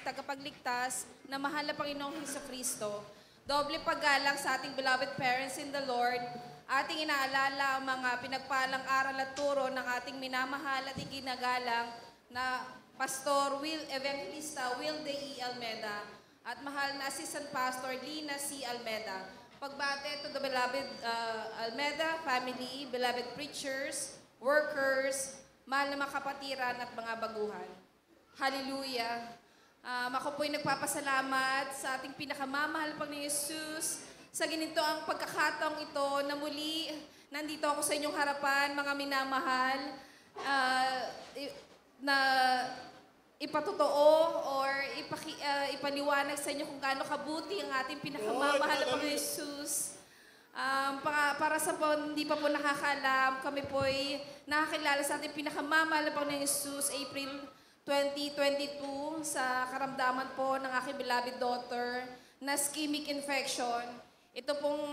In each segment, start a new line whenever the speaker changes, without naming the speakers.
tagapagligtas na mahal na Panginoong Hesukristo. Doble paggalang sa ating beloved parents in the Lord. Ating inaalala ang mga pinagpalang aral at turo ng ating minamahal at iginagalang na Pastor Evangelista Wilde E. Almeda at mahal na Assistant Pastor Lina C. Almeda. Pagbate to the beloved Almeda family, beloved preachers, workers, mahal na mga kapatiran at mga baguhan. Hallelujah! Ako po'y nagpapasalamat sa ating pinakamamahal Panginoon Yesus sa ganito ang pagkakataong ito na muli nandito ako sa inyong harapan, mga minamahal, na ipatotoo or ipaliwanag sa inyo kung gaano kabuti ang ating pinakamamahal na Panginoon Yesus. Para sa hindi pa po nakakaalam, kami po'y nakakilala sa ating pinakamamahal na Panginoon Yesus, April 2022, sa karamdaman po ng aking beloved daughter na ischemic infection. Ito pong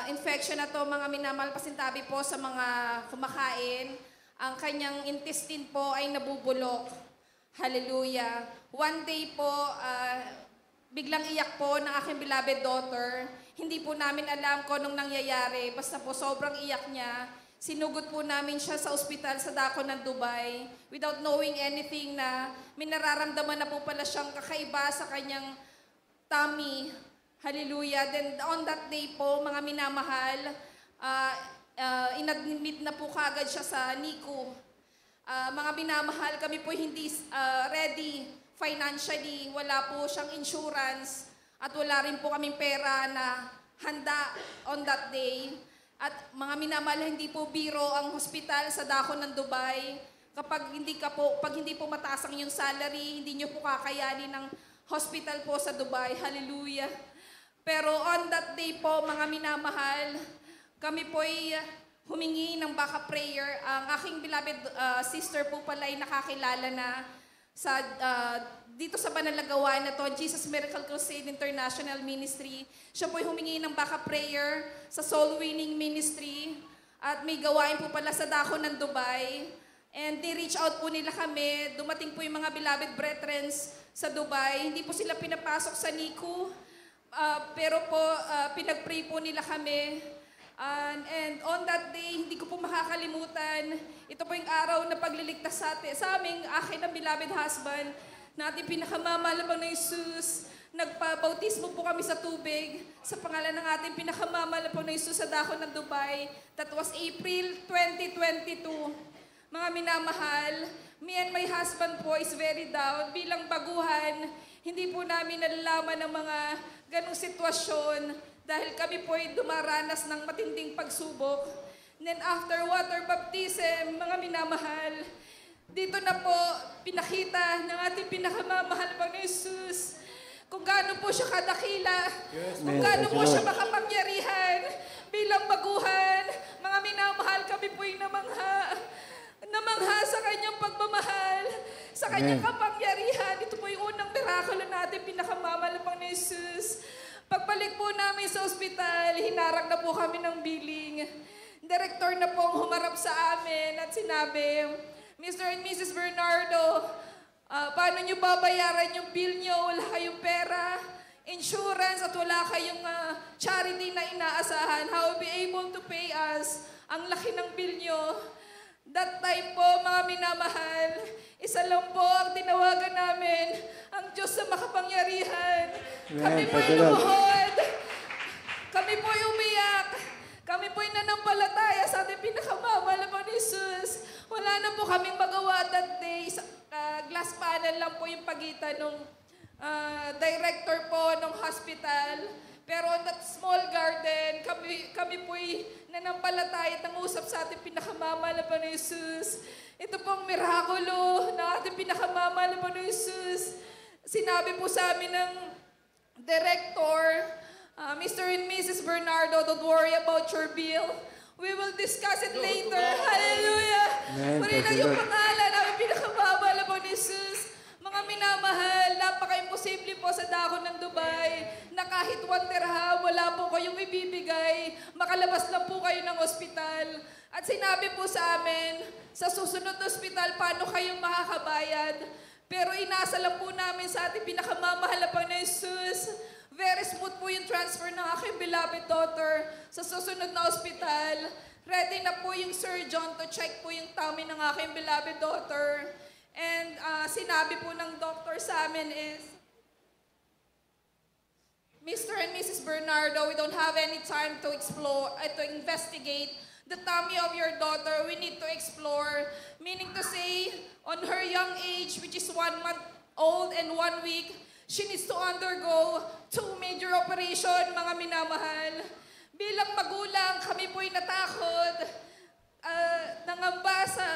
infection na to, mga minamahal, pasintabi po sa mga kumakain. Ang kanyang intestine po ay nabubulok. Hallelujah. One day po, biglang iyak po ng aking beloved daughter. Hindi po namin alam kung anong nangyayari. Basta po sobrang iyak niya. Sinugod po namin siya sa ospital sa Dako ng Dubai without knowing anything na may nararamdaman na po pala siyang kakaiba sa kanyang tummy. Hallelujah. Then on that day po, mga minamahal, inadmit na po kagad siya sa NICU. Mga minamahal, kami po hindi ready financially. Wala po siyang insurance at wala rin po kaming pera na handa on that day. At mga minamahal, hindi po biro ang hospital sa Dako ng Dubai. Pag hindi po mataas ang iyong salary, hindi niyo po kakayanin ng hospital po sa Dubai. Hallelujah. Pero on that day po, mga minamahal, kami po'y humingi ng backup prayer. Ang aking beloved sister po pala ay nakakilala na sa dito sa Banalagawa na to, Jesus Miracle Crusade International Ministry. Siya po'y humingi ng backup prayer sa Soul Winning Ministry at may gawain po pala sa Dako ng Dubai. And they-reach out po nila kami. Dumating po yung mga beloved brethren sa Dubai. Hindi po sila pinapasok sa NICU, pero po pinag-pray po nila kami. And on that day, hindi ko po makakalimutan, ito po yung araw na pagliligtas sa aming akin ng beloved husband, na ating pinakamamahal na Jesus. Nagpabautismo po kami sa tubig sa pangalan ng ating pinakamamahal na Jesus sa Dako ng Dubai. That was April 2022. Mga minamahal, me and my husband po is very down. Bilang baguhan, hindi po namin nalalaman ng mga ganong sitwasyon dahil kami po ay dumaranas ng matinding pagsubok. And then after water baptism, mga minamahal, dito na po pinakita ng ating pinakamamahal Panginoon Jesus kung gaano po siya kadakila, kung gaano po siya makapangyarihan. Bilang baguhan, mga minamahal, kami po ay namangha sa kanyang pagmamahal, sa kanyang kapangyarihan. Ito po yung unang mirakulo natin, pinakamamahal Panginoon Jesus. Pagbalik po namin sa ospital, hinarang na po kami ng billing. Direktor na po ang humarap sa amin at sinabi, Mr. and Mrs. Bernardo, paano nyo babayaran yung bill nyo? Wala kayong pera, insurance, at wala kayong charity na inaasahan. How will be able to pay us? Ang laki ng bill nyo. That time po, mga minamahal, isa lang po ang tinawagan namin, ang Diyos sa makapangyarihan. Kami po'y lumuhod. Kami po'y umiyak. Kami po'y nanampalataya sa ating pinakamamahal na Panginoon Jesus. Wala na po kaming magawa that day. Glass panel lang po yung pagitan ng director po ng hospital. Pero on that small garden, kami po'y nanampalataya at nangusap sa ating pinakamamahal na Panginoon Jesus. Ito pong mirakulo ng ating pinakamamahal na Panginoon Jesus. Sinabi po sa amin ng director, Mr. and Mrs. Bernardo, don't worry about your bill. We will discuss it later. Hallelujah! Purihin yung pangalan namin pinakamamahal na Panginoon Jesus. Mga minamahal, napaka-imposible po sa Dako ng Dubai na kahit 1 dirham, wala po kayong ibibigay. Makalabas lang po kayo ng ospital. At sinabi po sa amin, sa susunod na ospital, paano kayong makakabayad? Pero inasa lang po namin sa ating pinakamamahal na Panginoon Jesus. Very smooth po yung transfer ng aking beloved daughter sa susunod na ospital. Ready na po yung surgeon to check po yung tummy ng aking beloved daughter. And sinabi po ng doctor sa amin is, Mr. and Mrs. Bernardo, we don't have any time to explore, to investigate the tummy of your daughter. We need to explore. Meaning to say, on her young age, which is 1 month old and 1 week, she needs to undergo 2 major operation, mga minamahal. Bilang magulang, kami po'y natakot, nangamba sa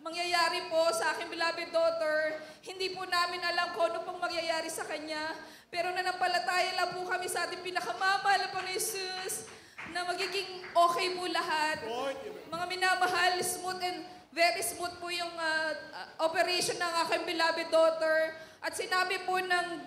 mangyayari po sa aking beloved daughter. Hindi po namin alam kung ano pong mangyayari sa kanya. Pero nanampalataya lang po kami sa ating pinakamamahal na Panginoon Jesus na magiging okay po lahat. Mga minamahal, smooth and very smooth po yung operation ng aking beloved daughter. At sinabi po ng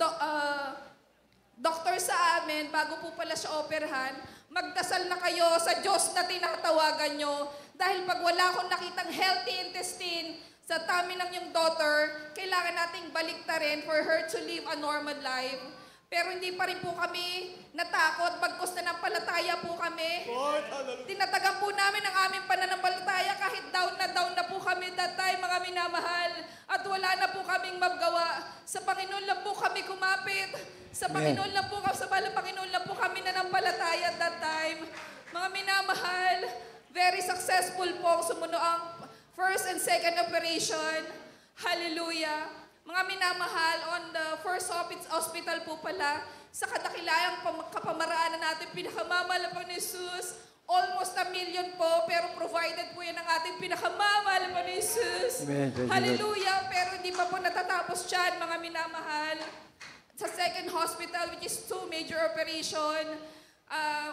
doktor sa amin, bago po pala siya operahan, magdasal na kayo sa Diyos na tinatawagan nyo. Dahil pag wala akong nakitang healthy intestine sa tummy ng yung daughter, kailangan nating baliktarin for her to live a normal life. Pero hindi pa rin po kami natakot, bagkus na ng palataya po kami. Tinatagan po namin ang aming pananampalataya kahit down na po kami that time, mga minamahal. At wala na po kaming magawa. Sa Panginoon lang po kami kumapit. Sa Panginoon lang po, sa balang Panginoon lang po kami nanampalataya at that time. Mga minamahal, very successful po sumunod ang first and second operation. Hallelujah. Mga minamahal, on the first hospital po pala, sa kadakilayang kapamaraanan natin, pinakamamahal na Panginoon Jesus, almost 1 million po, pero provided po yan ng ating pinakamamahal na Panginoon Jesus. Hallelujah. Pero hindi pa po natatapos dyan, mga minamahal. Sa second hospital, which is 2 major operation,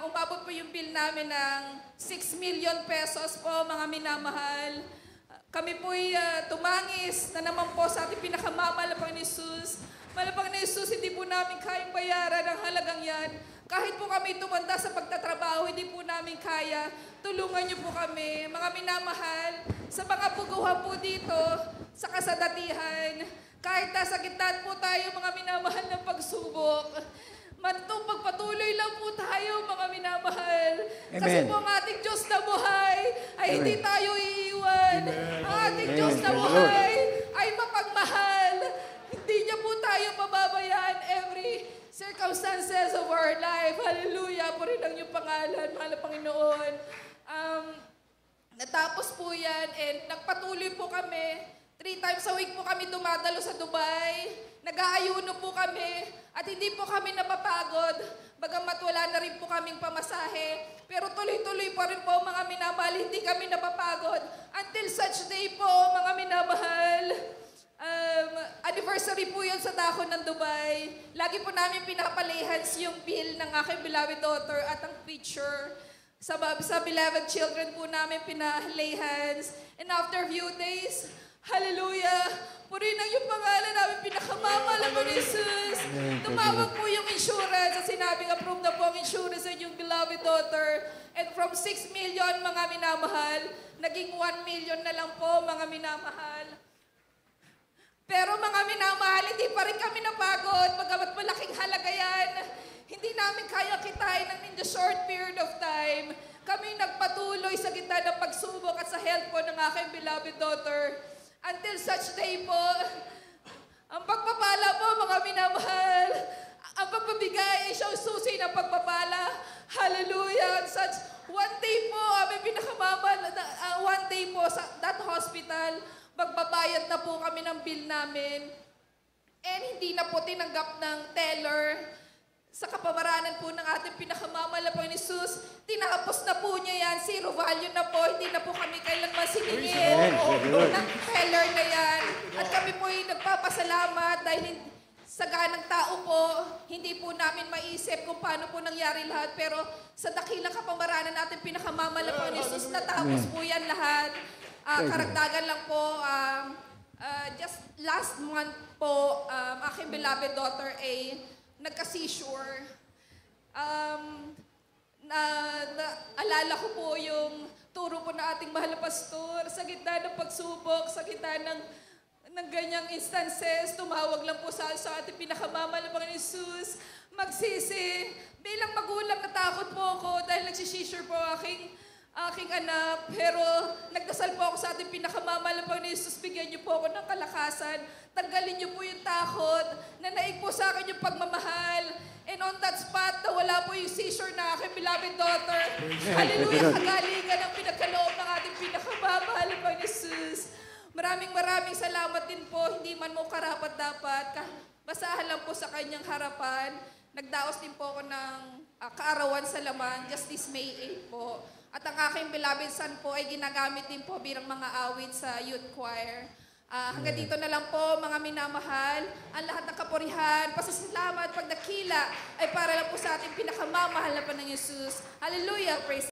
umabot po yung bill namin ng 6 million pesos po, mga minamahal. Kami po'y tumangis na naman po sa ating pinakamamahal na Panginoon Jesus. Mahal na Panginoon Jesus, hindi po namin kayang bayaran ang halagang yan. Kahit po kami tumanda sa pagtatrabaho, hindi po namin kaya. Tulungan niyo po kami, mga minamahal, sa mga puguhan po dito, sa kasadatihan. Kahit nasa gitna po tayo, mga minamahal ng pagsubok, pagpatuloy lang po tayo, mga minamahal.
Amen.
Kasi po ang ating Diyos na buhay ay hindi tayo iiwan. Ang ating Diyos na buhay ay mapagmahal. Hindi niya po tayo pababayaan every circumstances of our life. Hallelujah. Purihin ang iyong pangalan, mahal na Panginoon. Natapos po yan and nagpatuloy po kami. 3 times a week po kami dumadalo sa Dubai. Nag-aayuno po kami at hindi po kami napapagod. Bagamat wala na rin po kaming pamasahe. Pero tuloy-tuloy pa rin po, mga minamahal, hindi kami napapagod. Until such day po, mga minamahal, anniversary po yun sa dako ng Dubai. Lagi po namin pinapalehans yung bill ng aking beloved daughter at ang picture. Sa beloved children po namin pinalehans. And after a few days, hallelujah! Purihin ang iyong pangalan namin, pinakamamahal na Panginoon Jesus. Tumawag po yung insurance at sinabing approve na po ang insurance sa inyong beloved daughter. And from 6 million, mga minamahal, naging 1 million na lang po, mga minamahal. Pero mga minamahal, hindi pa rin kami napagod. Bagamat malaking halaga yan, hindi namin kaya kitain in the short period of time. Kami nagpatuloy sa gitna ng pagsubok at sa health po ng aking beloved daughter. Until such day po, ang pagpapala po, mga minamahal, ang pagpabigay ay siyang susi ng pagpapala. Hallelujah! Such one day po, aming pinakamamahal, one day po sa that hospital, magbabayad na po kami ng bill namin. And hindi na po tinanggap ng teller. Sa kapamaranan po ng ating pinakamamahal na Panginoon Jesus, tinapos na po niya yan. Zero value na po. Hindi na po kami kailanman siningil ng teller na yan. At kami po ay nagpapasalamat dahil sa ganang tao po, hindi po namin maisip kung paano po nangyari lahat. Pero sa dakilang kapamaranan natin pinakamamahal na Panginoon Jesus, natapos po yan lahat. Karagdagan lang po, just last month po, aking beloved daughter nagka-seizure. Alala ko po yung turo po na ating mahal na pastor sa gitna ng pagsubok, sa gitna ng ganyang instances, tumawag lang po sa ating pinakamamahal na Panginoon Jesus, magsisi. Bilang magulang, natakot po ako dahil nagsisishare po aking anak. Pero nagdasal po ako sa ating pinakamamahal na Panginoon Jesus, bigyan niyo po ako ng kalakasan. Tanggalin niyo po yung takot, nanaig po sa akin yung pagmamahal. And on that spot, wala po yung seizure na aking beloved daughter. Hallelujah, kagalingan ang pinagkaloob ng ating pinakamamahal na Panginoon Jesus. Maraming salamat din po. Hindi man mo karapat-dapat. Basahan lang po sa kanyang harapan. Nagdaos din po ako ng kaarawan sa laman, just this May 8 po. At ang aking beloved son po ay ginagamit din po bilang mga awit sa youth choir. Hanggang dito na lang po, mga minamahal. Ang lahat ng kapurihan, pasasalamat, pagdakila ay para lang po sa ating pinakamamahal na Panginoon Jesus. Hallelujah! Praise